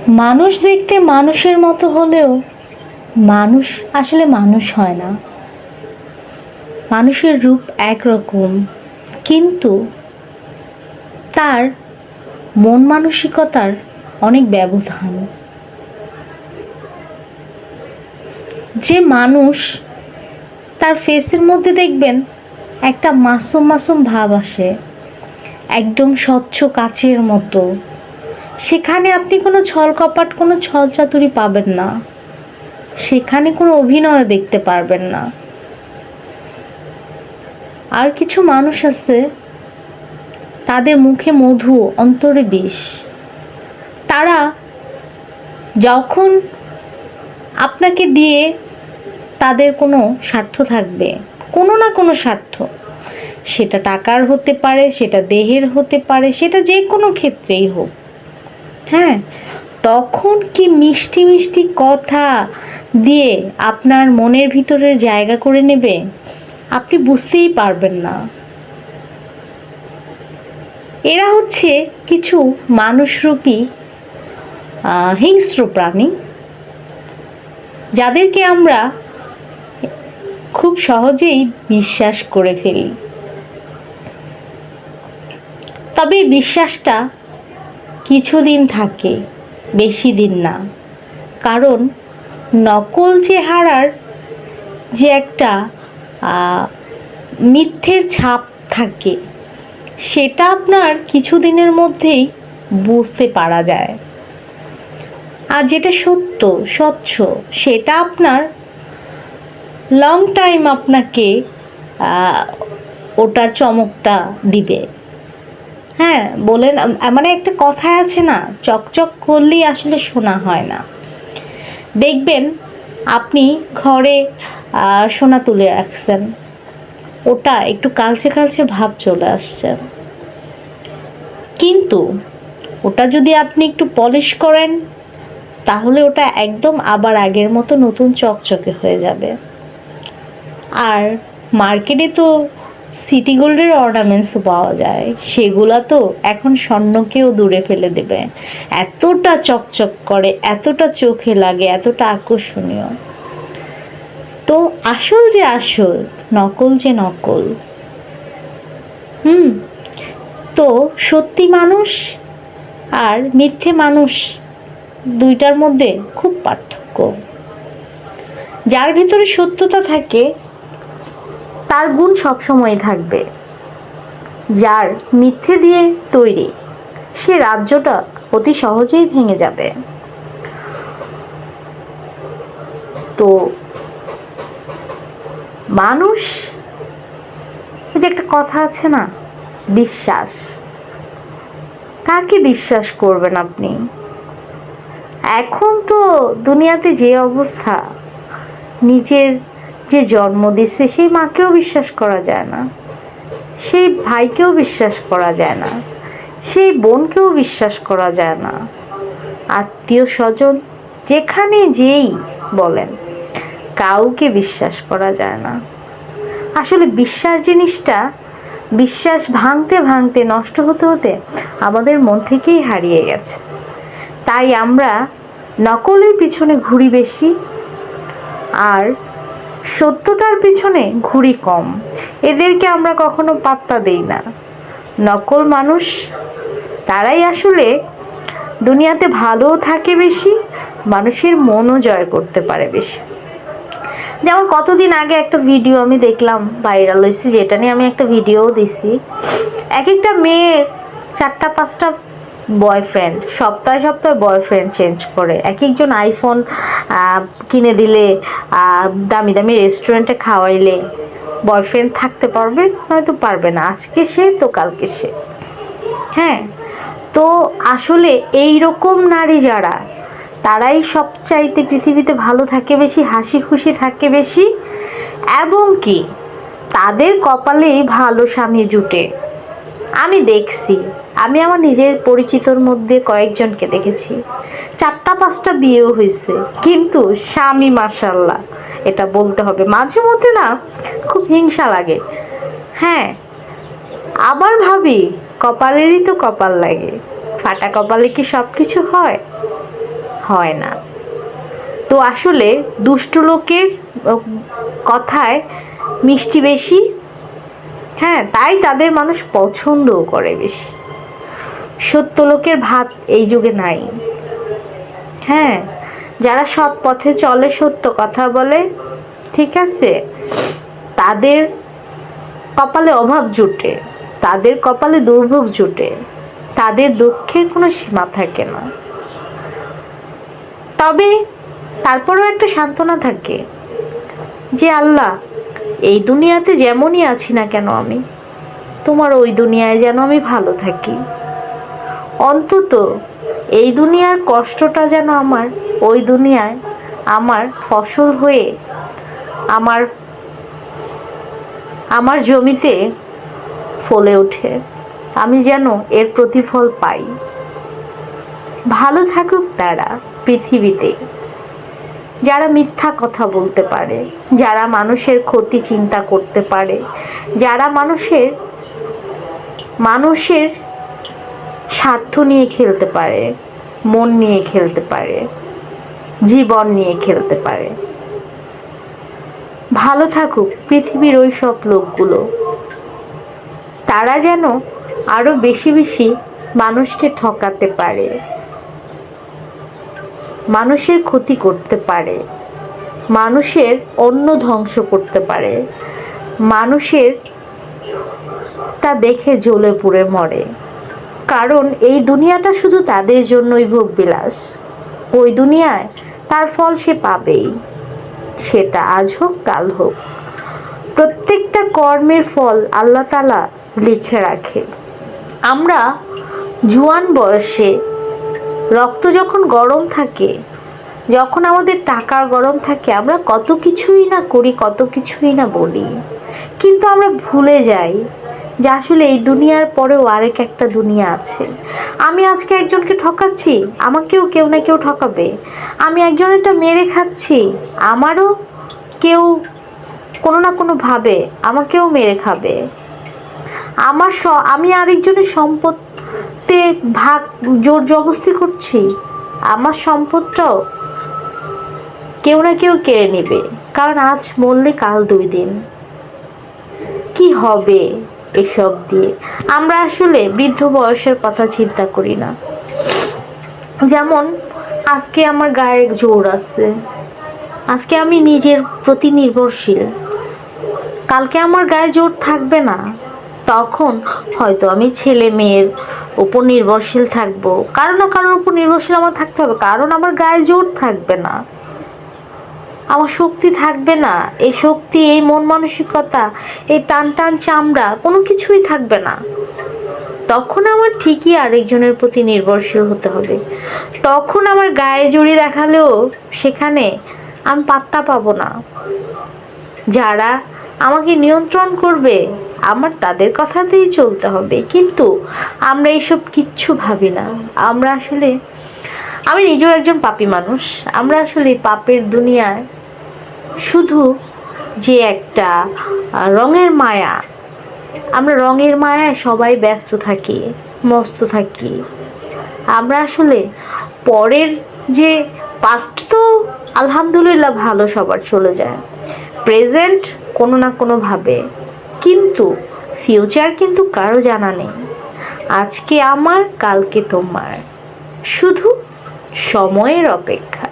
মানুষ দেখতে মানুষের মতো হলেও মানুষ আসলে মানুষ হয় না। মানুষের রূপ একরকম, কিন্তু তার মন মানসিকতার অনেক ব্যবধান। যে মানুষ তার ফেসের মধ্যে দেখবেন একটা মাসুম মাসুম ভাব আসে, একদম স্বচ্ছ কাচের মতো, সেখানে আপনি কোনো ছলকপট, কোনো ছলচাতুরি পাবেন না, সেখানে কোনো অভিনয় দেখতে পারবেন না। আর কিছু মানুষ আছে, তাদের মুখে মধু, অন্তরে বিষ। তারা যখন আপনাকে দিয়ে তাদের কোনো স্বার্থ থাকবে, কোনো না কোনো স্বার্থ, সেটা টাকার হতে পারে, সেটা দেহের হতে পারে, সেটা যে কোনো ক্ষেত্রেই হোক, হ্যাঁ, তখন কি মিষ্টি মিষ্টি কথা দিয়ে আপনার মনের ভিতরে জায়গা করে নেবে, আপনি বুঝতেই পারবেন না। এরা হচ্ছে কিছু মানুষরূপী হিংস্র প্রাণী, যাদেরকে আমরা খুব সহজেই বিশ্বাস করে ফেলি। তবে বিশ্বাসটা কিছুদিন থাকে, বেশি দিন না। কারণ নকল চেহারার যে একটা মিথ্যের ছাপ থাকে, সেটা আপনার কিছুদিনের মধ্যেই বুঝতে পারা যায়। আর যেটা সত্য, স্বচ্ছ, সেটা আপনার লং টাইম আপনাকে ওটার চমকটা দিবে। হ্যাঁ, বলেন, মানে একটা কথায় আছে না, চকচক করলেই আসলে সোনা হয় না। দেখবেন আপনি ঘরে সোনা তুলে রাখছেন, ওটা একটু কালচে কালচে ভাব চলে আসছে, কিন্তু ওটা যদি আপনি একটু পলিশ করেন, তাহলে ওটা একদম আবার আগের মতো নতুন চকচকে হয়ে যাবে। আর মার্কেটে তো সিটি গোল্ডের অর্নামেন্টসও পাওয়া যায়, সেগুলা তো এখন স্বর্ণকেও দূরে ফেলে দেবে, এতটা চকচক করে, এতটা চোখে লাগে, এতটা আকর্ষণীয়। তো আসল যে আসল, নকল যে নকল। তো সত্যি মানুষ আর মিথ্যে মানুষ, দুইটার মধ্যে খুব পার্থক্য। যার ভিতরে সত্যতা থাকে, তার গুণ সবসময় থাকবে। যার মিথ্যে দিয়ে তৈরি, সে রাজ্যটা অতি সহজেই ভেঙে যাবে। তো মানুষ, যে একটা কথা আছে না, বিশ্বাস, কাকে বিশ্বাস করবেন আপনি? এখন তো দুনিয়াতে যে অবস্থা, নিজের যে জন্ম দিচ্ছে সেই মাকেও বিশ্বাস করা যায় না, সেই ভাইকেও বিশ্বাস করা যায় না, সেই বোনকেও বিশ্বাস করা যায় না, আত্মীয় স্বজন যেখানে যেই বলেন, কাউকে বিশ্বাস করা যায় না। আসলে বিশ্বাস জিনিসটা, বিশ্বাস ভাঙতে ভাঙতে, নষ্ট হতে হতে আমাদের মন থেকেই হারিয়ে গেছে। তাই আমরা নকলের পিছনে ঘুরি বেশি, আর সত্যতার পিছনে ঘুরি কম। এদেরকে আমরা কখনো পাত্তা দেই না। নকল মানুষ তারাই আসলে দুনিয়াতে ভালোও থাকে বেশি, মানুষের মনও জয় করতে পারে বেশি। যেমন কতদিন আগে একটা ভিডিও আমি দেখলাম, ভাইরাল হয়েছে, যেটা নিয়ে আমি একটা ভিডিও দিছি। এক একটা মেয়ে 4টা 5টা বয়ফ্রেন্ড, সপ্তাহে সপ্তাহে বয়ফ্রেন্ড চেঞ্জ করে। এক একজন আইফোন কিনে দিলে, দামি দামি রেস্টুরেন্টে খাওয়াইলে বয়ফ্রেন্ড থাকতে পারবে, হয়তো পারবে না, আজকে সে তো কালকে সে। হ্যাঁ, তো আসলে এই রকম নারী যারা, তারাই সবচাইতে পৃথিবীতে ভালো থাকে বেশি, হাসি খুশি থাকে বেশি, এবং কি তাদের কপালেই ভালো স্বামী জুটে। আমি দেখছি, আমি আমার নিজের পরিচিতর মধ্যে কয়েকজনকে দেখেছি, 4টা 5টা বিয়েও হয়েছে, কিন্তু স্বামী মাশাআল্লাহ, এটা বলতে হবে। মাঝে মধ্যে না খুব হিংসা লাগে, হ্যাঁ, আবার ভাবি কপালেরই তো কপাল লাগে, ফাটা কপালে কি সব কিছু হয়? হয় না। তো আসলে দুষ্ট লোকের কথায় মিষ্টি বেশি, হ্যাঁ, তাই তাদের মানুষ পছন্দও করে বেশি। সত্য লোকের ভাত এই যুগে নাই। হ্যাঁ, যারা সৎ পথে চলে, সত্য কথা বলে, ঠিক আছে, তাদের কপালে অভাব জুটে, তাদের কপালে দুর্ভোগ জুটে, তাদের দুঃখের কোনো সীমা থাকে না। তবে তারপরেও একটা সান্ত্বনা থাকে যে আল্লাহ, এই দুনিয়াতে যেমনই আছি না কেন আমি, তোমার ওই দুনিয়ায় যেন আমি ভালো থাকি। অন্তত এই দুনিয়ার কষ্টটা যেন আমার ওই দুনিয়ায় আমার ফসল হয়ে আমার আমার জমিতে ফলে ওঠে, আমি যেন এর প্রতিফল পাই। ভালো থাকুক তারা পৃথিবীতে যারা মিথ্যা কথা বলতে পারে, যারা মানুষের ক্ষতি চিন্তা করতে পারে, যারা মানুষের স্বার্থ নিয়ে খেলতে পারে, মন নিয়ে খেলতে পারে, জীবন নিয়ে খেলতে পারে। ভালো থাকুক পৃথিবীর ওই সব লোকগুলো, তারা যেন আরো বেশি বেশি মানুষকে ঠকাতে পারে, মানুষের ক্ষতি করতে পারে, মানুষের অন্ন ধ্বংস করতে পারে, মানুষের তা দেখে জ্বলে পুড়ে মরে। কারণ এই দুনিয়াটা শুধু তাদের জন্যই ভোগ বিলাস। ওই দুনিয়ায় তার ফল সে পাবেই, সেটা আজ হোক কাল হোক। প্রত্যেকটা কর্মের ফল আল্লাহ তাআলা লিখে রাখে। আমরা জুয়ান বয়সে রক্ত যখন গরম থাকে, যখন আমাদের টাকার গরম থাকে, আমরা কত কিছুই না করি, কত কিছুই না বলি, কিন্তু আমরা ভুলে যাই যে আসলে এই দুনিয়ার পরেও আরেক একটা দুনিয়া আছে। আমি আজকে একজনকে ঠকাচ্ছি, আমাকেও কেউ না কেউ ঠকাবে। আমি একজনেরটা মেরে খাচ্ছি, আমারও কেউ কোনো না কোনো ভাবে আমাকেও মেরে খাবে। আমি আরেকজনের সম্পদে ভাগ জোর জবরদস্তি করছি, আমার সম্পদটাও কেউ না কেউ কেড়ে নেবে। কারণ আজ মরলে কাল 2 দিন। কি হবে এসব দিয়ে? আমরা আসলে বৃদ্ধ বয়সের কথা চিন্তা করি না। যেমন আজকে আমার গায়ে জোর আছে, আজকে আমি নিজের প্রতি নির্ভরশীল, কালকে আমার গায়ে জোর থাকবে না, তখন হয়তো আমি ছেলে মেয়ের উপর নির্ভরশীল থাকবো, কারো না কারোর উপর নির্ভরশীল আমার থাকতে হবে। কারণ আমার গায়ে জোর থাকবে না, আমার শক্তি থাকবে না, এই শক্তি, এই মন মানসিকতা, এই টান টান চামড়া কোনো কিছুই থাকবে না। তখন আমার ঠিকই আরেকজনের প্রতি নির্ভরশীল হতে হবে। তখন আমার গায়ে জড়ি দেখালেও সেখানে আমি পাত্তা পাবো না। যারা আমাকে নিয়ন্ত্রণ করবে আমার তাদের কথাতেই চলতে হবে। কিন্তু আমরা এইসব কিচ্ছু ভাবি না। আমি নিজেও একজন পাপী মানুষ। আমরা আসলে পাপের দুনিয়ায় শুধু যে একটা রঙের মায়া, আমরা রঙের মায়ায় সবাই ব্যস্ত থাকি, মস্ত থাকি। আমরা আসলে পরের যে পাস্ট তো আলহামদুলিল্লাহ ভালো, সবার চলে যায়, প্রেজেন্ট কোনো না কোনোভাবে, কিন্তু ফিউচার কিন্তু কারো জানা নেই। আজকে আমার, কালকে তোমার, শুধু সময়ের অপেক্ষা।